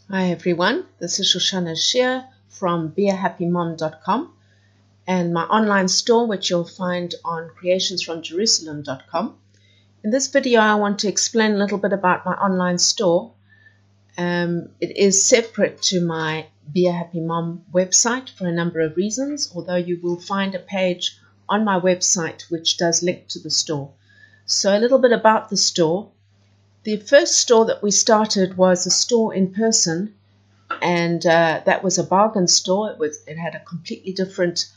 Hi everyone, this is Shoshanah Shear from beahappymom.com and my online store, which you'll find on creationsfromjerusalem.com. In this video I want to explain a little bit about my online store. It is separate to my Be a Happy Mom website for a number of reasons, although you will find a page on my website which does link to the store. So a little bit about the store. The first store that we started was a store in person, and that was a bargain store. It had a completely different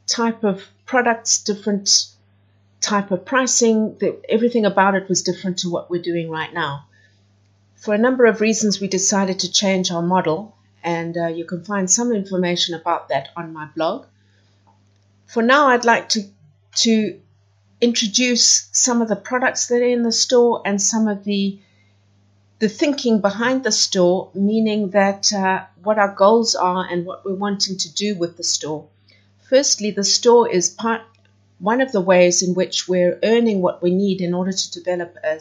type of products, different type of pricing. Everything about it was different to what we're doing right now. For a number of reasons, we decided to change our model, and you can find some information about that on my blog. For now, I'd like to introduce some of the products that are in the store and some of the thinking behind the store, meaning that what our goals are and what we're wanting to do with the store. Firstly, the store is one of the ways in which we're earning what we need in order to develop a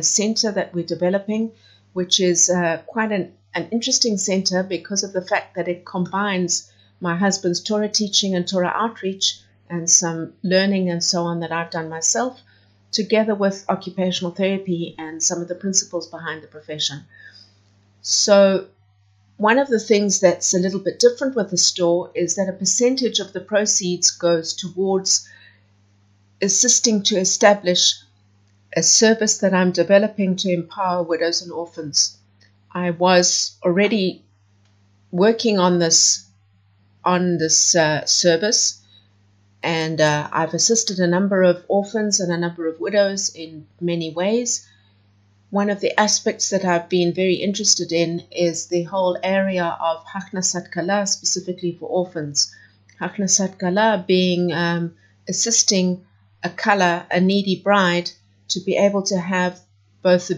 center that we're developing, which is quite an interesting center because of the fact that it combines my husband's Torah teaching and Torah outreach and some learning and so on that I've done myself, together with occupational therapy and some of the principles behind the profession. So one of the things that's a little bit different with the store is that a percentage of the proceeds goes towards assisting to establish a service that I'm developing to empower widows and orphans. I was already working on this service, and I've assisted a number of orphans and a number of widows in many ways. One of the aspects that I've been very interested in is the whole area of Harkness at Kallah, specifically for orphans. Harkness at Kallah being assisting a Kallah, a needy bride, to be able to have both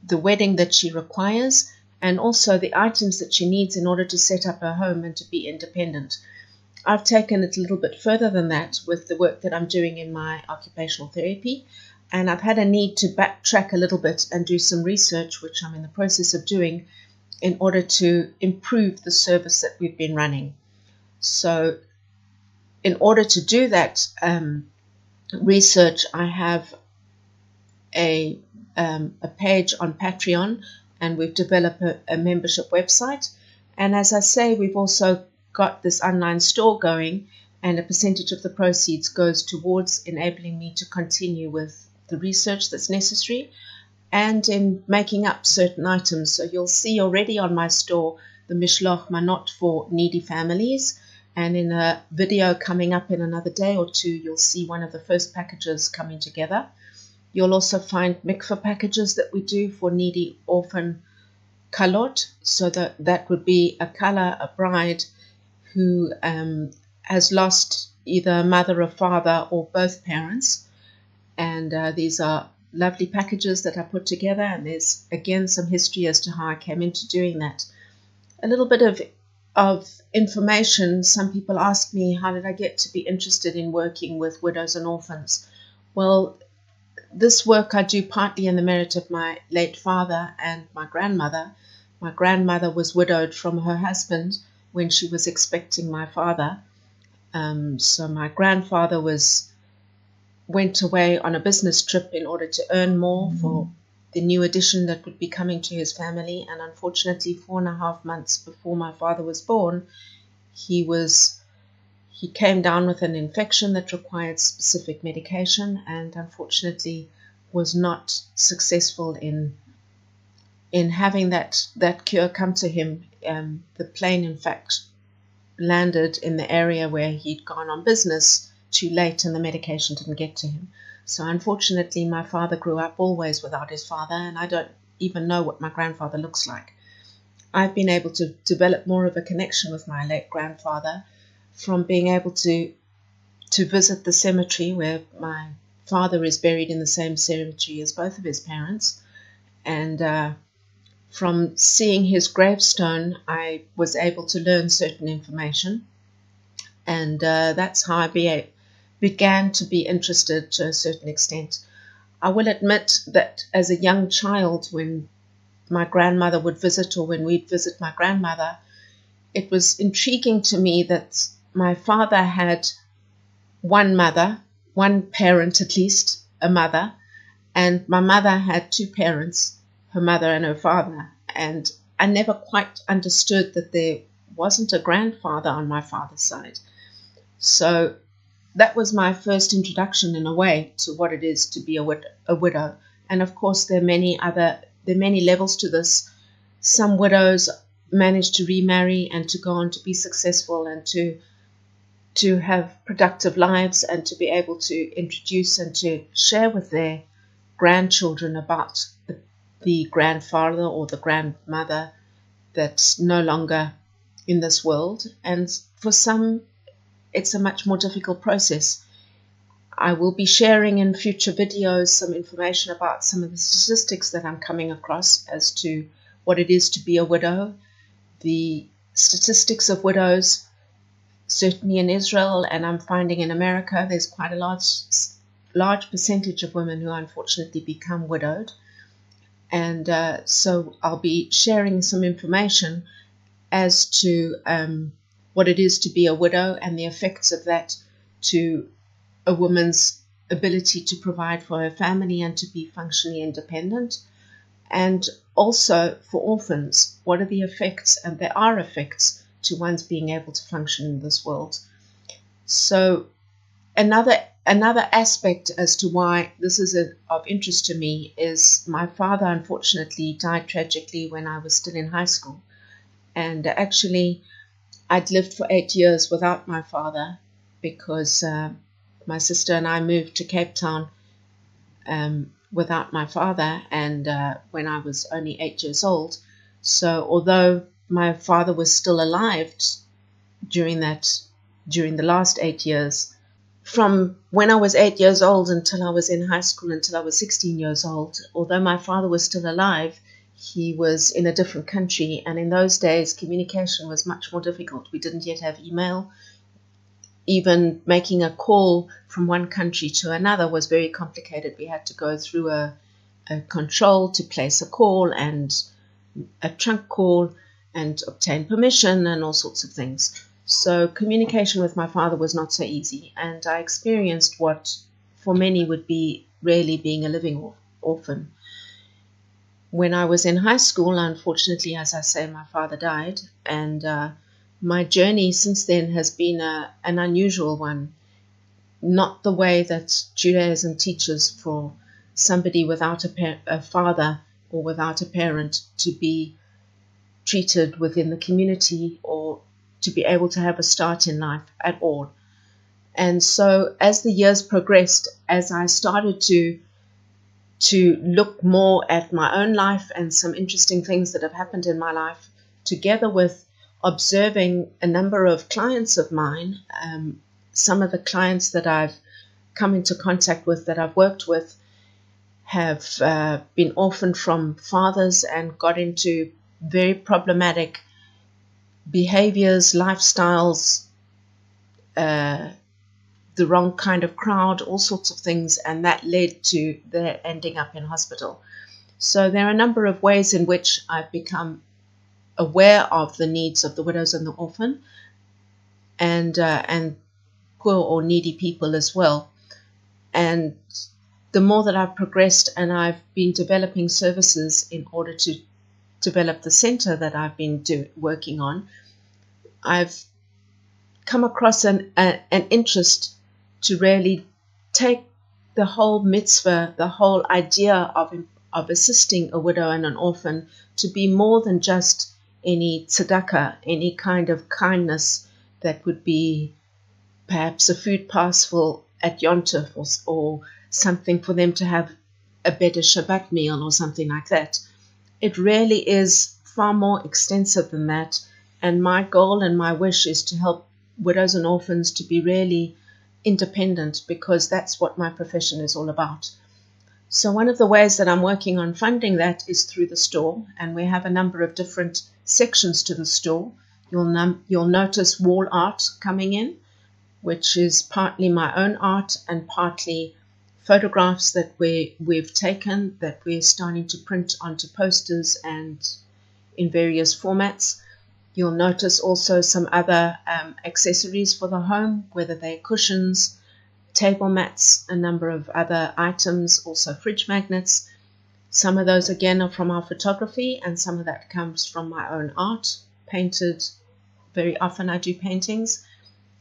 the wedding that she requires and also the items that she needs in order to set up her home and to be independent. I've taken it a little bit further than that with the work that I'm doing in my occupational therapy, and I've had a need to backtrack a little bit and do some research, which I'm in the process of doing, in order to improve the service that we've been running. So in order to do that research, I have a page on Patreon, and we've developed a membership website. And as I say, we've also got this online store going, and a percentage of the proceeds goes towards enabling me to continue with the research that's necessary and in making up certain items. So you'll see already on my store the Mishloach Manot for needy families, and in a video coming up in another day or two, you'll see one of the first packages coming together. You'll also find mikveh packages that we do for needy orphan kalot, so that would be a Kallah, a bride who has lost either a mother or father or both parents. And these are lovely packages that I put together, and there's again some history as to how I came into doing that. A little bit of information. Some people ask me, how did I get to be interested in working with widows and orphans? Well, this work I do partly in the merit of my late father and my grandmother. My grandmother was widowed from her husband when she was expecting my father. So my grandfather went away on a business trip in order to earn more for the new addition that would be coming to his family. And unfortunately, 4.5 months before my father was born, he came down with an infection that required specific medication, and unfortunately was not successful in having that cure come to him. The plane, in fact, landed in the area where he'd gone on business too late, and the medication didn't get to him. So unfortunately, my father grew up always without his father, and I don't even know what my grandfather looks like. I've been able to develop more of a connection with my late grandfather from being able to visit the cemetery where my father is buried in the same cemetery as both of his parents, and from seeing his gravestone, I was able to learn certain information, and that's how I began to be interested to a certain extent. I will admit that as a young child, when my grandmother would visit or when we'd visit my grandmother, it was intriguing to me that my father had one mother, one parent at least, a mother, and my mother had two parents, her mother and her father. And I never quite understood that there wasn't a grandfather on my father's side. So that was my first introduction in a way to what it is to be a widow. And of course, there are many levels to this. Some widows manage to remarry and to go on to be successful and to have productive lives and to be able to introduce and to share with their grandchildren about the grandfather or the grandmother that's no longer in this world. And for some, it's a much more difficult process. I will be sharing in future videos some information about some of the statistics that I'm coming across as to what it is to be a widow. The statistics of widows, certainly in Israel, and I'm finding in America, there's quite a large percentage of women who unfortunately become widowed. And so I'll be sharing some information as to what it is to be a widow and the effects of that to a woman's ability to provide for her family and to be functionally independent. And also for orphans, what are the effects, and there are effects, to one's being able to function in this world. So another aspect as to why this is of interest to me is my father unfortunately died tragically when I was still in high school. And actually, I'd lived for 8 years without my father because my sister and I moved to Cape Town without my father, and when I was only 8 years old. So although my father was still alive during the last 8 years, from when I was 8 years old until I was in high school, until I was 16 years old, although my father was still alive, he was in a different country, and in those days communication was much more difficult. We didn't yet have email. Even making a call from one country to another was very complicated. We had to go through a control to place a call and a trunk call and obtain permission and all sorts of things. So communication with my father was not so easy, and I experienced what for many would be really being a living orphan. When I was in high school, unfortunately, as I say, my father died, and my journey since then has been an unusual one. Not the way that Judaism teaches for somebody without a father or without a parent to be treated within the community or to be able to have a start in life at all. And so as the years progressed, as I started to look more at my own life and some interesting things that have happened in my life, together with observing a number of clients of mine, some of the clients that I've come into contact with, that I've worked with, have been orphaned from fathers and got into very problematic behaviors, lifestyles, the wrong kind of crowd, all sorts of things, and that led to their ending up in hospital. So there are a number of ways in which I've become aware of the needs of the widows and the orphan, and poor or needy people as well. And the more that I've progressed and I've been developing services in order to develop the center that I've been working on, I've come across an interest to really take the whole mitzvah, the whole idea of assisting a widow and an orphan, to be more than just any tzedakah, any kind of kindness that would be perhaps a food parcel at Yom Tov or something for them to have a better Shabbat meal or something like that. It really is far more extensive than that, and my goal and my wish is to help widows and orphans to be really independent, because that's what my profession is all about. So one of the ways that I'm working on funding that is through the store, and we have a number of different sections to the store. You'll notice wall art coming in, which is partly my own art and partly photographs that we've taken that we're starting to print onto posters and in various formats. You'll notice also some other accessories for the home, whether they're cushions, table mats, a number of other items, also fridge magnets. Some of those again are from our photography, and some of that comes from my own art, painted. Very often I do paintings.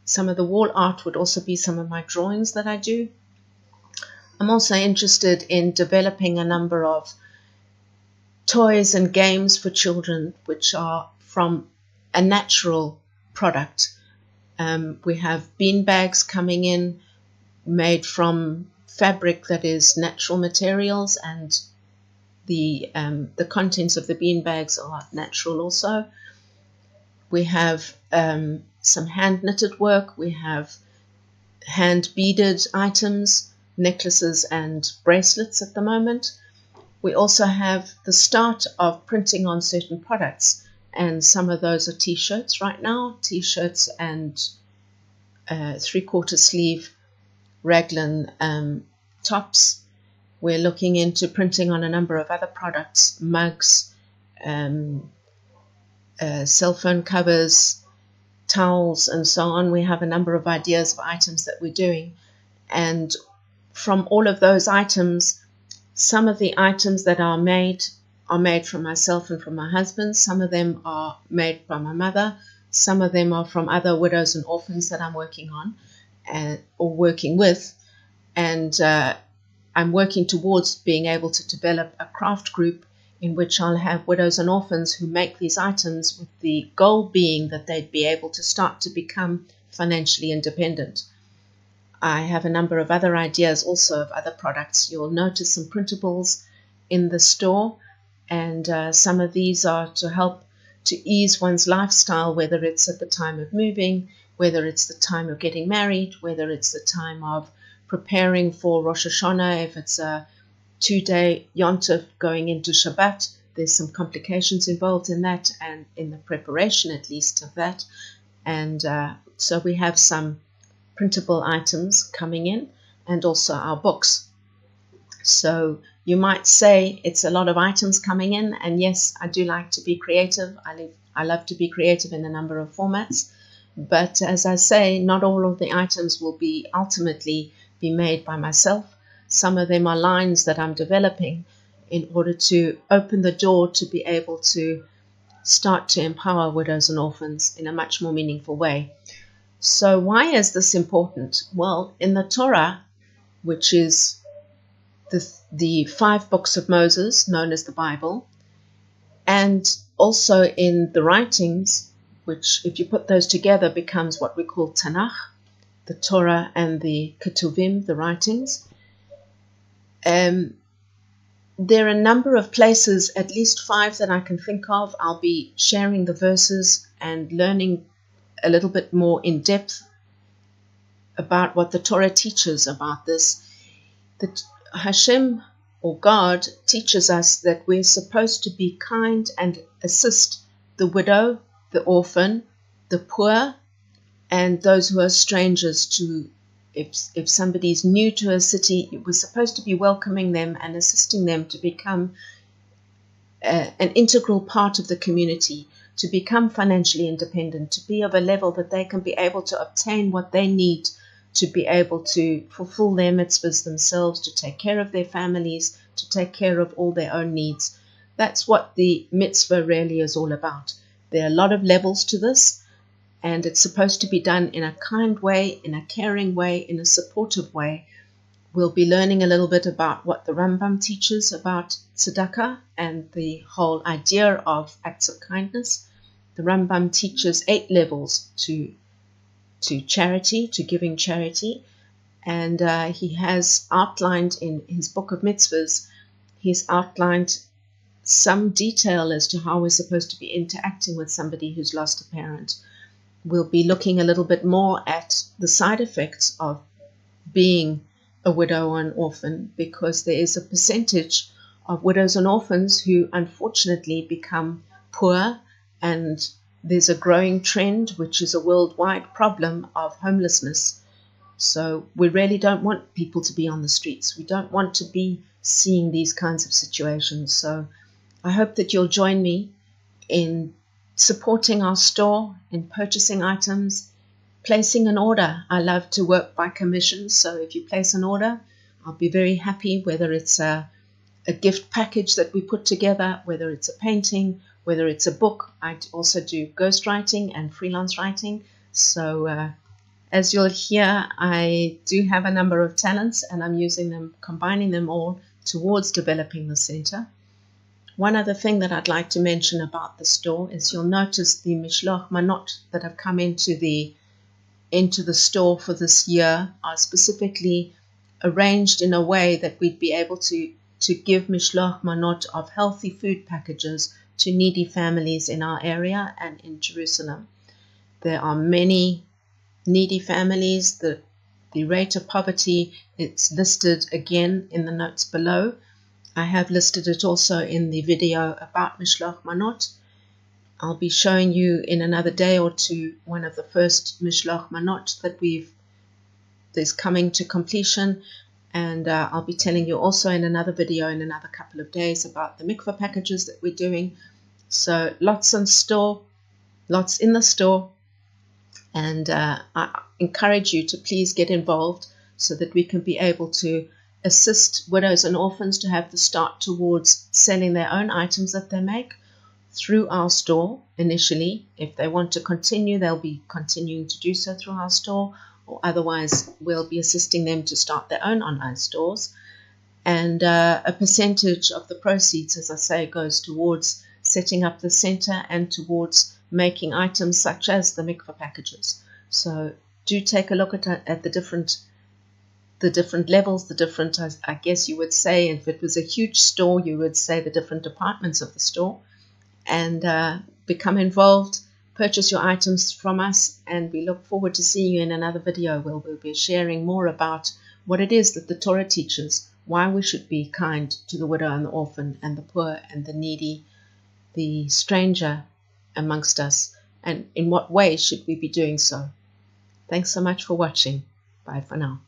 Some of the wall art would also be some of my drawings that I do. I'm also interested in developing a number of toys and games for children which are from a natural product. We have bean bags coming in made from fabric that is natural materials, and the contents of the bean bags are natural also. We have some hand knitted work. We have hand beaded items, necklaces and bracelets at the moment. We also have the start of printing on certain products, and some of those are t-shirts right now, t-shirts and 3/4 sleeve raglan tops. We're looking into printing on a number of other products, mugs, cell phone covers, towels and so on. We have a number of ideas of items that we're doing, and from all of those items, some of the items that are made from myself and from my husband. Some of them are made by my mother. Some of them are from other widows and orphans that I'm working on or working with. And I'm working towards being able to develop a craft group in which I'll have widows and orphans who make these items, with the goal being that they'd be able to start to become financially independent. I have a number of other ideas also of other products. You'll notice some printables in the store, and some of these are to help to ease one's lifestyle, whether it's at the time of moving, whether it's the time of getting married, whether it's the time of preparing for Rosh Hashanah. If it's a 2-day Yontif going into Shabbat, there's some complications involved in that, and in the preparation at least of that. And so we have some printable items coming in, and also our books. So you might say it's a lot of items coming in, and yes, I do like to be creative. I love to be creative in a number of formats, but as I say, not all of the items will be ultimately be made by myself. Some of them are lines that I'm developing in order to open the door to be able to start to empower widows and orphans in a much more meaningful way. So why is this important? Well, in the Torah, which is the 5 books of Moses, known as the Bible, and also in the writings, which if you put those together becomes what we call Tanakh, the Torah and the Ketuvim, the writings. There are a number of places, at least 5 that I can think of. I'll be sharing the verses and learning a little bit more in depth about what the Torah teaches about this. That Hashem, or God, teaches us that we're supposed to be kind and assist the widow, the orphan, the poor, and those who are strangers to. If somebody's new to a city, we're supposed to be welcoming them and assisting them to become an integral part of the community, to become financially independent, to be of a level that they can be able to obtain what they need to be able to fulfill their mitzvahs themselves, to take care of their families, to take care of all their own needs. That's what the mitzvah really is all about. There are a lot of levels to this, and it's supposed to be done in a kind way, in a caring way, in a supportive way. We'll be learning a little bit about what the Rambam teaches about tzedakah and the whole idea of acts of kindness. The Rambam teaches 8 levels to charity, to giving charity, and he has outlined in his book of mitzvahs, he's outlined some detail as to how we're supposed to be interacting with somebody who's lost a parent. We'll be looking a little bit more at the side effects of being a widow or an orphan, because there is a percentage of widows and orphans who unfortunately become poor, and there's a growing trend, which is a worldwide problem, of homelessness. So we really don't want people to be on the streets. We don't want to be seeing these kinds of situations. So I hope that you'll join me in supporting our store, in purchasing items, placing an order. I love to work by commission, so if you place an order, I'll be very happy, whether it's a gift package that we put together, whether it's a painting, whether it's a book. I also do ghostwriting and freelance writing. So as you'll hear, I do have a number of talents, and I'm using them, combining them all towards developing the center. One other thing that I'd like to mention about the store is you'll notice the Mishloach Manot that have come into the store for this year are specifically arranged in a way that we'd be able to give Mishloach Manot of healthy food packages to needy families in our area and in Jerusalem. There are many needy families. The rate of poverty, it's listed again in the notes below. I have listed it also in the video about Mishloach Manot. I'll be showing you in another day or two one of the first Mishloach Manot that is coming to completion, and I'll be telling you also in another video in another couple of days about the mikveh packages that we're doing. So lots in the store, and I encourage you to please get involved so that we can be able to assist widows and orphans to have the start towards selling their own items that they make through our store initially. If they want to continue, they'll be continuing to do so through our store, or otherwise we'll be assisting them to start their own online stores. And a percentage of the proceeds, as I say, goes towards setting up the center and towards making items such as the mikveh packages. So do take a look at the different levels, I guess you would say, if it was a huge store, you would say the different departments of the store, and become involved, purchase your items from us, and we look forward to seeing you in another video where we'll be sharing more about what it is that the Torah teaches, why we should be kind to the widow and the orphan and the poor and the needy, the stranger amongst us, and in what way should we be doing so. Thanks so much for watching. Bye for now.